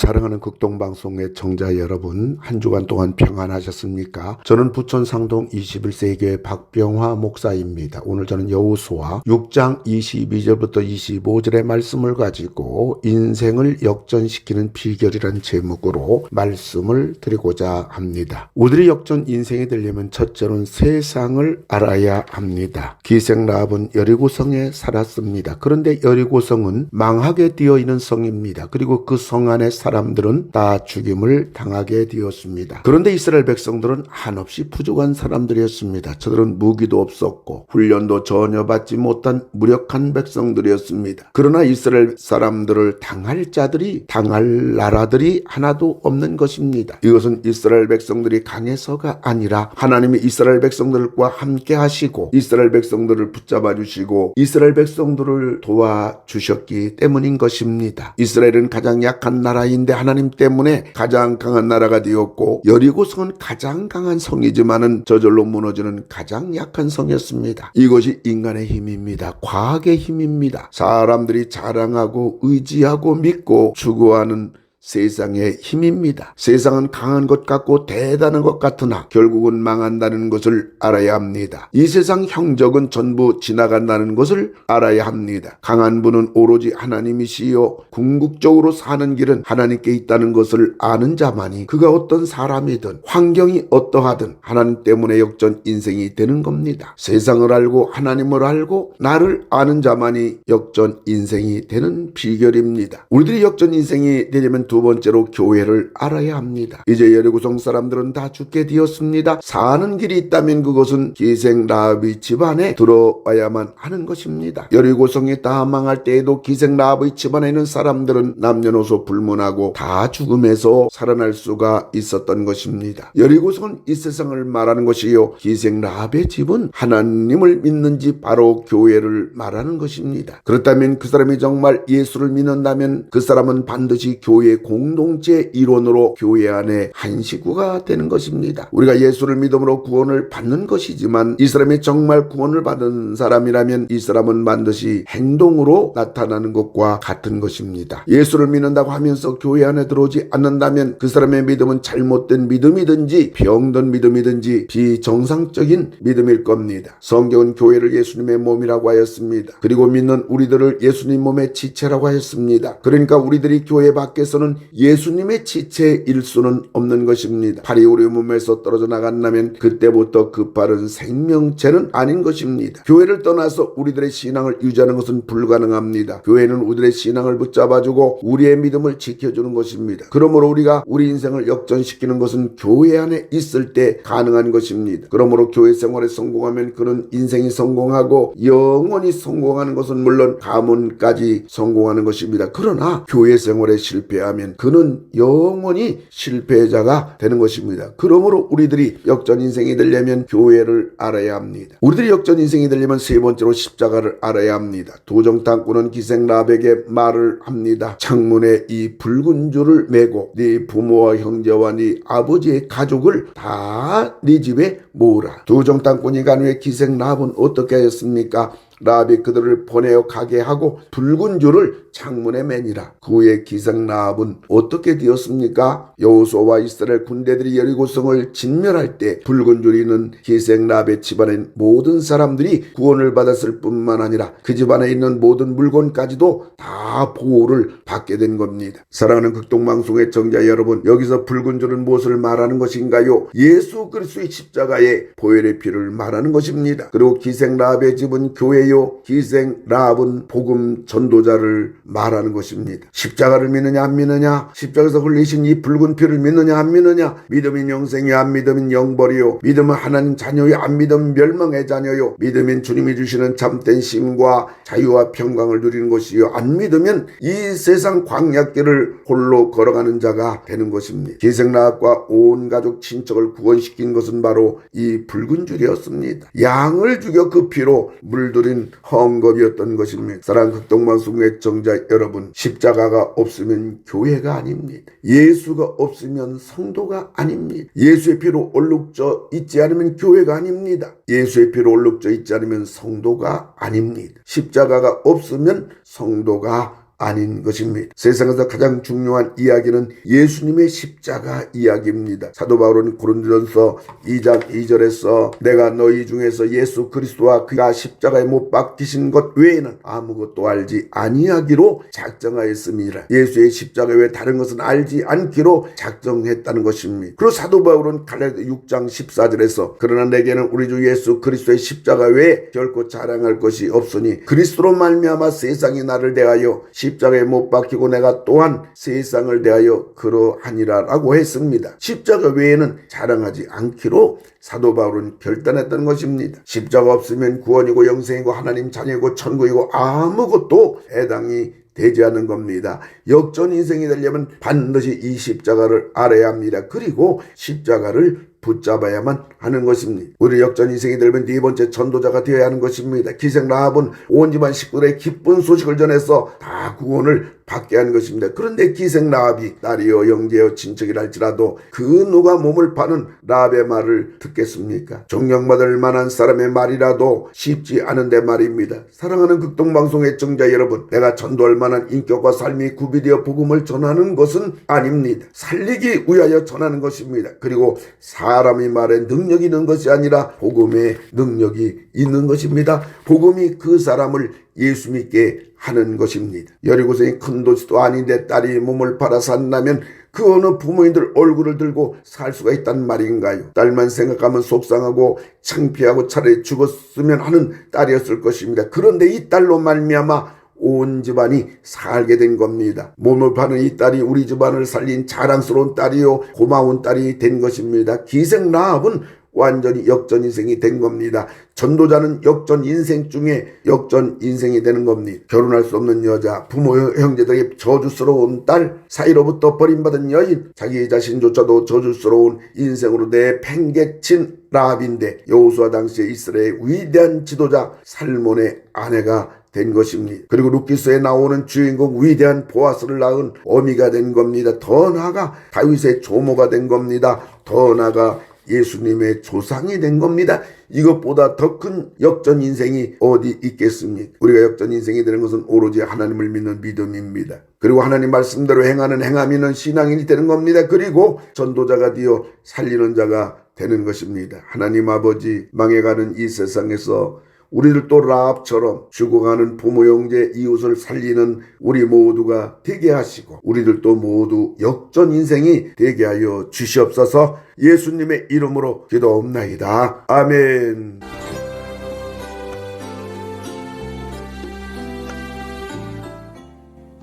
사랑하는 극동방송의 청자 여러분, 한 주간 동안 평안하셨습니까? 저는 부천 상동 21세기 교회 박병화 목사입니다. 오늘 저는 여호수아 6장 22절부터 25절의 말씀을 가지고 인생을 역전시키는 비결이라는 제목으로 말씀을 드리고자 합니다. 우리의 역전 인생이 되려면 첫째로는 세상을 알아야 합니다. 기생 라합은 여리고성에 살았습니다. 그런데 여리고성은 망하게 되어 있는 성입니다. 그리고 그 성 안에 사람들은 다 죽임을 당하게 되었습니다. 그런데 이스라엘 백성들은 한없이 부족한 사람들이었습니다. 저들은 무기도 없었고 훈련도 전혀 받지 못한 무력한 백성들이었습니다. 그러나 이스라엘 사람들을 당할 자들이, 당할 나라들이 하나도 없는 것입니다. 이것은 이스라엘 백성들이 강해서가 아니라 하나님이 이스라엘 백성들과 함께 하시고 이스라엘 백성들을 붙잡아 주시고 이스라엘 백성들을 도와주셨기 때문인 것입니다. 이스라엘은 가장 약한 나라인데 하나님 때문에 가장 강한 나라가 되었고, 여리고성은 가장 강한 성이지만은 저절로 무너지는 가장 약한 성이었습니다. 이것이 인간의 힘입니다. 과학의 힘입니다. 사람들이 자랑하고 의지하고 믿고 추구하는 세상의 힘입니다. 세상은 강한 것 같고 대단한 것 같으나 결국은 망한다는 것을 알아야 합니다. 이 세상 형적은 전부 지나간다는 것을 알아야 합니다. 강한 분은 오로지 하나님이시요 궁극적으로 사는 길은 하나님께 있다는 것을 아는 자만이 그가 어떤 사람이든 환경이 어떠하든 하나님 때문에 역전 인생이 되는 겁니다. 세상을 알고 하나님을 알고 나를 아는 자만이 역전 인생이 되는 비결입니다. 우리들이 역전 인생이 되려면 두 번째로 교회를 알아야 합니다. 이제 여리고성 사람들은 다 죽게 되었습니다. 사는 길이 있다면 그것은 기생 라합의 집안에 들어와야만 하는 것입니다. 여리고성이 다 망할 때에도 기생 라합의 집안에 있는 사람들은 남녀노소 불문하고 다 죽음에서 살아날 수가 있었던 것입니다. 여리고성은 이 세상을 말하는 것이요, 기생 라합의 집은 하나님을 믿는 집, 바로 교회를 말하는 것입니다. 그렇다면 그 사람이 정말 예수를 믿는다면 그 사람은 반드시 교회 공동체 일원으로 교회 안에 한 식구가 되는 것입니다. 우리가 예수를 믿음으로 구원을 받는 것이지만 이 사람이 정말 구원을 받은 사람이라면 이 사람은 반드시 행동으로 나타나는 것과 같은 것입니다. 예수를 믿는다고 하면서 교회 안에 들어오지 않는다면 그 사람의 믿음은 잘못된 믿음이든지 병든 믿음이든지 비정상적인 믿음일 겁니다. 성경은 교회를 예수님의 몸이라고 하였습니다. 그리고 믿는 우리들을 예수님 몸의 지체라고 하였습니다. 그러니까 우리들이 교회 밖에서는 예수님의 지체일 수는 없는 것입니다. 팔이 우리 몸에서 떨어져 나간다면 그때부터 그 팔은 생명체는 아닌 것입니다. 교회를 떠나서 우리들의 신앙을 유지하는 것은 불가능합니다. 교회는 우리들의 신앙을 붙잡아주고 우리의 믿음을 지켜주는 것입니다. 그러므로 우리가 우리 인생을 역전시키는 것은 교회 안에 있을 때 가능한 것입니다. 그러므로 교회 생활에 성공하면 그는 인생이 성공하고 영원히 성공하는 것은 물론 가문까지 성공하는 것입니다. 그러나 교회 생활에 실패하면 그는 영원히 실패자가 되는 것입니다. 그러므로 우리들이 역전 인생이 되려면 교회를 알아야 합니다. 우리들이 역전 인생이 되려면 세 번째로 십자가를 알아야 합니다. 도정탐꾼은 기생 라합에게 말을 합니다. 창문에 이 붉은 줄을 메고 네 부모와 형제와 네 아버지의 가족을 다 네 집에 모으라. 도정탐꾼이 간 후에 기생 라합은 어떻게 하였습니까? 라합이 그들을 보내어 가게 하고 붉은 줄을 창문에 매니라. 그 후에 기생 라합은 어떻게 되었습니까? 여호수아와 이스라엘 군대들이 여리고성을 진멸할 때 붉은 줄이 있는 기생 라합의 집안에 있는 모든 사람들이 구원을 받았을 뿐만 아니라 그 집안에 있는 모든 물건까지도 다 보호를 받게 된 겁니다. 사랑하는 극동방송의 청자 여러분, 여기서 붉은 줄은 무엇을 말하는 것인가요? 예수 그리스도의 십자가의 보혈의 피를 말하는 것입니다. 그리고 기생 라합의 집은 교회요, 기생 라합은 복음 전도자를 말하는 것입니다. 십자가를 믿느냐 안 믿느냐, 십자가에서 흘리신 이 붉은 피를 믿느냐 안 믿느냐, 믿음인 영생이요 안 믿음인 영벌이요, 믿음은 하나님 자녀요 안 믿음은 멸망의 자녀요, 믿음인 주님이 주시는 참된 쉼과 자유와 평강을 누리는 것이요 안 믿으면 이 세상 광야길을 홀로 걸어가는 자가 되는 것입니다. 기생 라합과 온 가족 친척을 구원시킨 것은 바로 이 붉은 줄이었습니다. 양을 죽여 그 피로 물들인 헝겊이었던 것입니다. 사랑하는 극동방송의 청자 여러분, 십자가가 없으면 교회가 아닙니다. 예수가 없으면 성도가 아닙니다. 예수의 피로 얼룩져 있지 않으면 교회가 아닙니다. 예수의 피로 얼룩져 있지 않으면 성도가 아닙니다. 십자가가 없으면 성도가 아닌 것입니다. 세상에서 가장 중요한 이야기는 예수님의 십자가 이야기입니다. 사도 바울은 고린도전서 2장 2절에서 내가 너희 중에서 예수 그리스도와 그가 십자가에 못 박히신 것 외에는 아무것도 알지 아니하기로 작정하였음이라. 예수의 십자가 외에 다른 것은 알지 않기로 작정했다는 것입니다. 그리고 사도 바울은 갈라디아 6장 14절에서 그러나 내게는 우리 주 예수 그리스도의 십자가 외에 결코 자랑할 것이 없으니 그리스도로 말미암아 세상이 나를 대하여 십자가에 못 박히고 내가 또한 세상을 대하여 그러하니라 라고 했습니다. 십자가 외에는 자랑하지 않기로 사도 바울은 결단했던 것입니다. 십자가 없으면 구원이고 영생이고 하나님 자녀이고 천국이고 아무것도 해당이 되지 않는 겁니다. 역전 인생이 되려면 반드시 이 십자가를 알아야 합니다. 그리고 십자가를 붙잡아야만 하는 것입니다. 우리 역전 인생이 되려면 네 번째 전도자가 되어야 하는 것입니다. 기생 라합은 온 집안 식구들의 기쁜 소식을 전해서 다 구원을 받게 하는 것입니다. 그런데 기생 라합이 딸이요 형제요 친척이랄지라도 그 누가 몸을 파는 라합의 말을 듣겠습니까? 존경받을 만한 사람의 말이라도 쉽지 않은데 말입니다. 사랑하는 극동방송 애청자 여러분, 내가 전도할 만한 인격과 삶이 구비되어 복음을 전하는 것은 아닙니다. 살리기 위하여 전하는 것입니다. 그리고 사람이 말에 능력이 있는 것이 아니라 복음에 능력이 있는 것입니다. 복음이 그 사람을 예수 믿게 하는 것입니다. 여리고성이 큰 도시도 아닌데 딸이 몸을 팔아 산다면 그 어느 부모님들 얼굴을 들고 살 수가 있단 말인가요? 딸만 생각하면 속상하고 창피하고 차라리 죽었으면 하는 딸이었을 것입니다. 그런데 이 딸로 말미암아 온 집안이 살게 된 겁니다. 몸을 파는 이 딸이 우리 집안을 살린 자랑스러운 딸이요 고마운 딸이 된 것입니다. 기생 라합은 완전히 역전 인생이 된 겁니다. 전도자는 역전 인생 중에 역전 인생이 되는 겁니다. 결혼할 수 없는 여자, 부모 형제들에게 저주스러운 딸, 사이로부터 버림받은 여인, 자기 자신조차도 저주스러운 인생으로 내팽개친 라합인데 여호수아 당시에 이스라엘의 위대한 지도자 살몬의 아내가 된 것입니다. 그리고 룻기서에 나오는 주인공 위대한 보아스를 낳은 어미가 된 겁니다. 더 나아가 다윗의 조모가 된 겁니다. 더 나아가 예수님의 조상이 된 겁니다. 이것보다 더 큰 역전 인생이 어디 있겠습니까? 우리가 역전 인생이 되는 것은 오로지 하나님을 믿는 믿음입니다. 그리고 하나님 말씀대로 행하는 행함이는 신앙인이 되는 겁니다. 그리고 전도자가 되어 살리는 자가 되는 것입니다. 하나님 아버지, 망해가는 이 세상에서 우리들도 라합처럼 죽어가는 부모 형제 이웃을 살리는 우리 모두가 되게 하시고 우리들도 모두 역전 인생이 되게 하여 주시옵소서. 예수님의 이름으로 기도옵나이다. 아멘.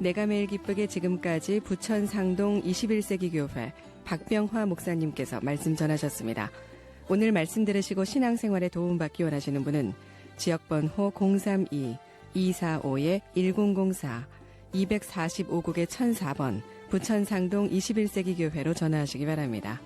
내가 매일 기쁘게 지금까지 부천 상동 21세기 교회 박병화 목사님께서 말씀 전하셨습니다. 오늘 말씀 들으시고 신앙생활에 도움받기 원하시는 분은 지역번호 032-245-1004 245국의 1004번 부천상동 21세기 교회로 전화하시기 바랍니다.